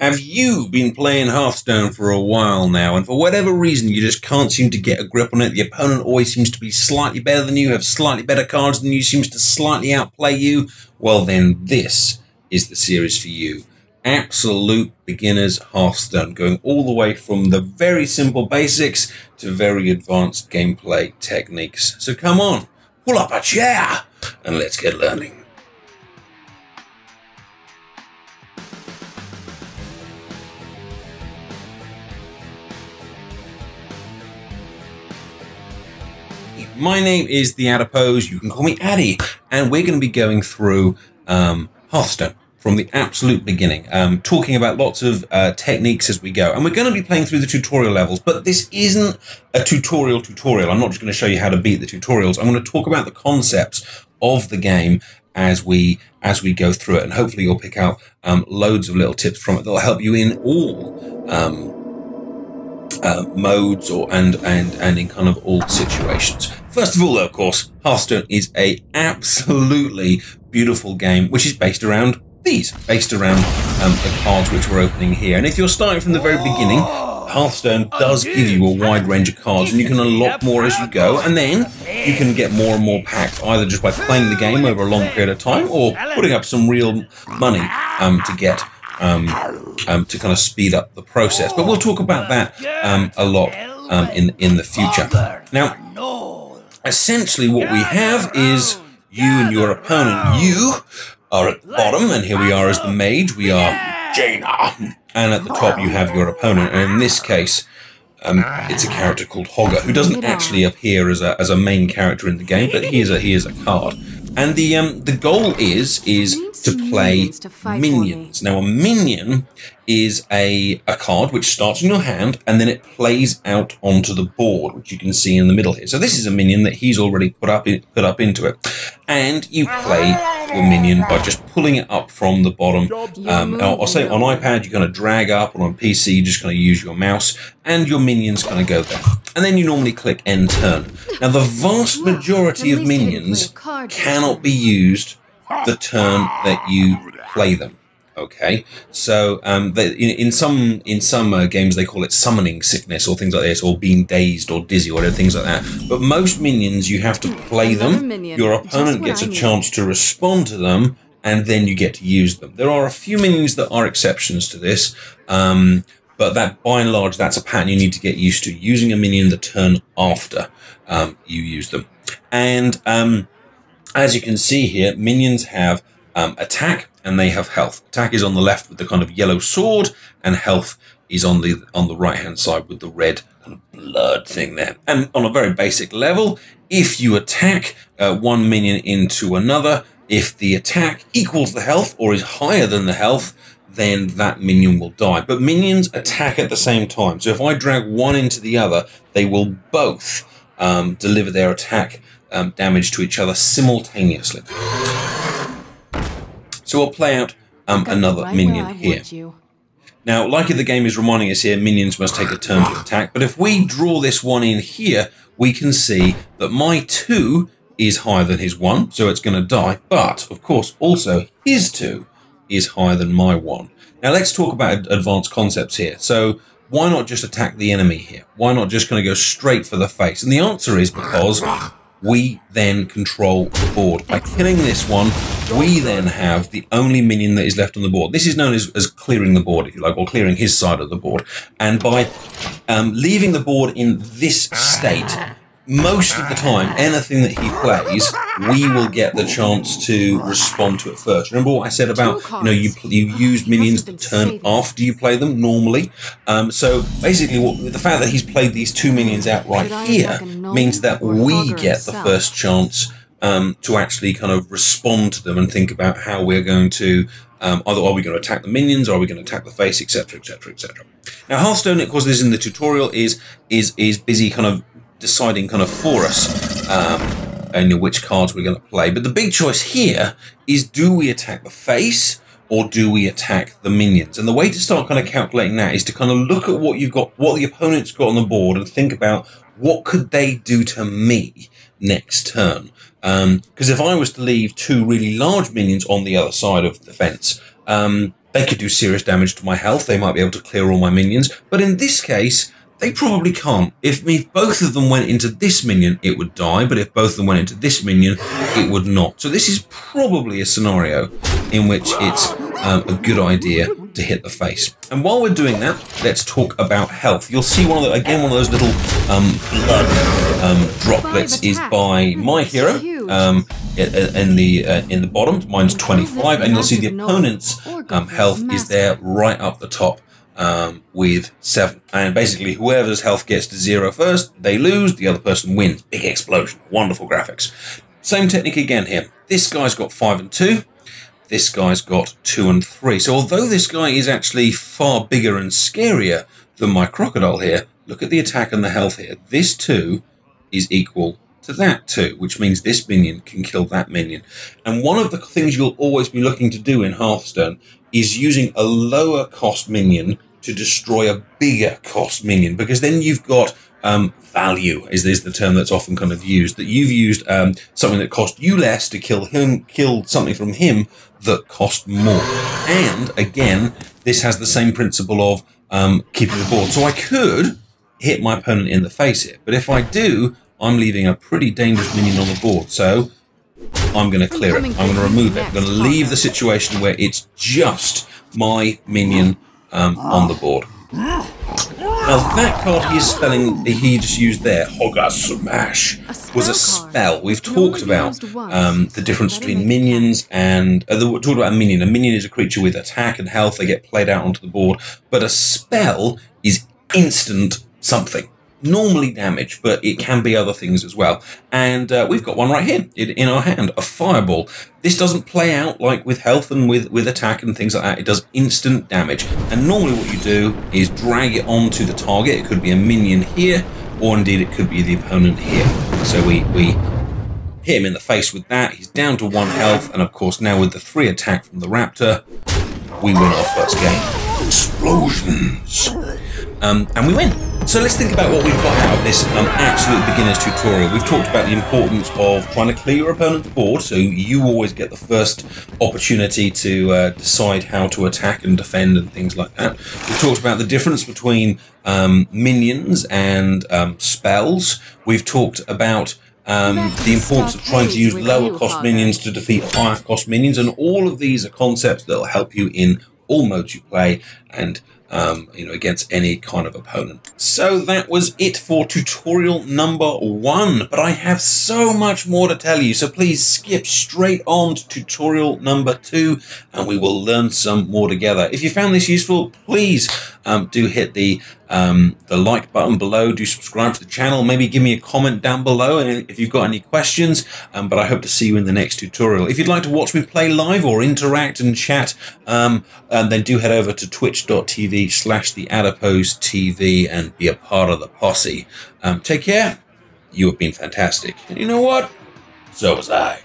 Have you been playing Hearthstone for a while now, and for whatever reason you just can't seem to get a grip on it? The opponent always seems to be slightly better than you, have slightly better cards than you, seems to slightly outplay you? Well then, this is the series for you. Absolute beginners Hearthstone, going all the way from the very simple basics to very advanced gameplay techniques. So come on, pull up a chair and let's get learning. My name is TheAdipose, you can call me Addy, and we're going to be going through Hearthstone from the absolute beginning, talking about lots of techniques as we go. And we're going to be playing through the tutorial levels, but this isn't a tutorial. I'm not just going to show you how to beat the tutorials. I'm going to talk about the concepts of the game as we go through it, and hopefully you'll pick out loads of little tips from it that'll help you in all modes and in kind of all situations. First of all, though, of course, Hearthstone is a absolutely beautiful game, which is based around the cards which we're opening here. And if you're starting from the very beginning, Hearthstone does give you a wide range of cards, and you can unlock more as you go, and then you can get more and more packs, either just by playing the game over a long period of time or putting up some real money to get to kind of speed up the process. But we'll talk about that a lot in the future. Now, essentially what we have is you and your opponent. You are at the bottom, and here we are as the mage. We are Jaina. And at the top you have your opponent. And in this case, it's a character called Hogger, who doesn't actually appear as a main character in the game, but he is a card. And the goal is to play minions. Now, a minion is a card which starts in your hand and then it plays out onto the board, which you can see in the middle here. So this is a minion that he's already put up into it, and you play your minion by just pulling it up from the bottom. I'll say on iPad you're going to drag up, or on PC you're just going to use your mouse, and your minions kind of go there. And then you normally click end turn. Now, the vast majority of minions cannot be used the turn that you play them. Okay, so in some games they call it summoning sickness or things like this, or being dazed or dizzy or things like that. But most minions, you have to play them. Your opponent gets a chance to respond to them, and then you get to use them. There are a few minions that are exceptions to this, but that by and large, that's a pattern you need to get used to, using a minion the turn after you use them. And as you can see here, minions have attack and they have health. Attack is on the left with the kind of yellow sword, and health is on the right hand side with the red kind of blood thing there. And on a very basic level, if you attack one minion into another, if the attack equals the health or is higher than the health, then that minion will die. But minions attack at the same time. So if I drag one into the other, they will both deliver their attack damage to each other simultaneously. So we'll play out another minion here. Now, like the game is reminding us here, minions must take a turn to attack. But if we draw this one in here, we can see that my 2 is higher than his 1, so it's going to die. But, of course, also his 2 is higher than my 1. Now, let's talk about advanced concepts here. So why not just attack the enemy here? Why not just kind of go straight for the face? And the answer is because we then control the board. By killing this one, we then have the only minion that is left on the board. This is known as clearing the board, if you like, or clearing his side of the board. And by leaving the board in this state, most of the time, anything that he plays, we will get the chance to respond to it first. Remember what I said about, you use minions the turn after you play them normally. So basically, the fact that he's played these 2 minions out right here means that we get the first chance to actually kind of respond to them and think about how we're going to either are we going to attack the minions, or are we going to attack the face, etc., etc., etc. Now, Hearthstone, of course, this is in the tutorial, is busy kind of deciding kind of for us which cards we're going to play. But the big choice here is, do we attack the face or do we attack the minions? And the way to start kind of calculating that is to kind of look at what you've got, what the opponent's got on the board, and think about what could they do to me next turn. Because if I was to leave 2 really large minions on the other side of the fence, They could do serious damage to my health. They might be able to clear all my minions. But in this case, they probably can't. If both of them went into this minion, it would die. But if both of them went into this minion, it would not. So this is probably a scenario in which it's a good idea to hit the face. And while we're doing that, let's talk about health. You'll see one of those little blood droplets is by my hero. In the bottom, mine's 25, and you'll see the opponent's health is there right up the top with 7. And basically, whoever's health gets to 0 first, they lose. The other person wins. Big explosion. Wonderful graphics. Same technique again here. This guy's got 5 and 2. This guy's got 2 and 3. So although this guy is actually far bigger and scarier than my crocodile here, look at the attack and the health here. This 2 is equal to that 2, which means this minion can kill that minion. And one of the things you'll always be looking to do in Hearthstone is using a lower cost minion to destroy a bigger cost minion, because then you've got value is the term that's often kind of used, that you've used something that cost you less to kill something from him that cost more. And again, this has the same principle of keeping the board. So I could hit my opponent in the face here, but if I do, I'm leaving a pretty dangerous minion on the board. So I'm going to clear it. I'm going to remove it. I'm going to leave the situation where it's just my minion on the board. Now that card he just used there, Hogger Smash, was a spell. We've talked about the difference between minions and we talked about a minion. A minion is a creature with attack and health. They get played out onto the board. But a spell is instant something. Normally damage, but it can be other things as well. And we've got one right here in our hand, a fireball. This doesn't play out like with health and with attack and things like that. It does instant damage. And normally what you do is drag it onto the target. It could be a minion here, or indeed it could be the opponent here. So we hit him in the face with that. He's down to 1 health. And of course, now with the 3 attack from the raptor, we win our first game. Explosions. And we win. So let's think about what we've got out of this absolute beginner's tutorial. We've talked about the importance of trying to clear your opponent's board, so you always get the first opportunity to decide how to attack and defend and things like that. We've talked about the difference between minions and spells. We've talked about the importance of trying to use lower cost minions to defeat higher cost minions, and all of these are concepts that will help you in all modes you play and against any kind of opponent. So that was it for tutorial number 1, but I have so much more to tell you, so please skip straight on to tutorial number 2 and we will learn some more together. If you found this useful, please do hit the like button below, do subscribe to the channel, maybe give me a comment down below if you've got any questions, but I hope to see you in the next tutorial. If you'd like to watch me play live or interact and chat, then do head over to twitch.tv/TheAdiposeTV and be a part of the posse. Take care. You have been fantastic. And you know what? So was I.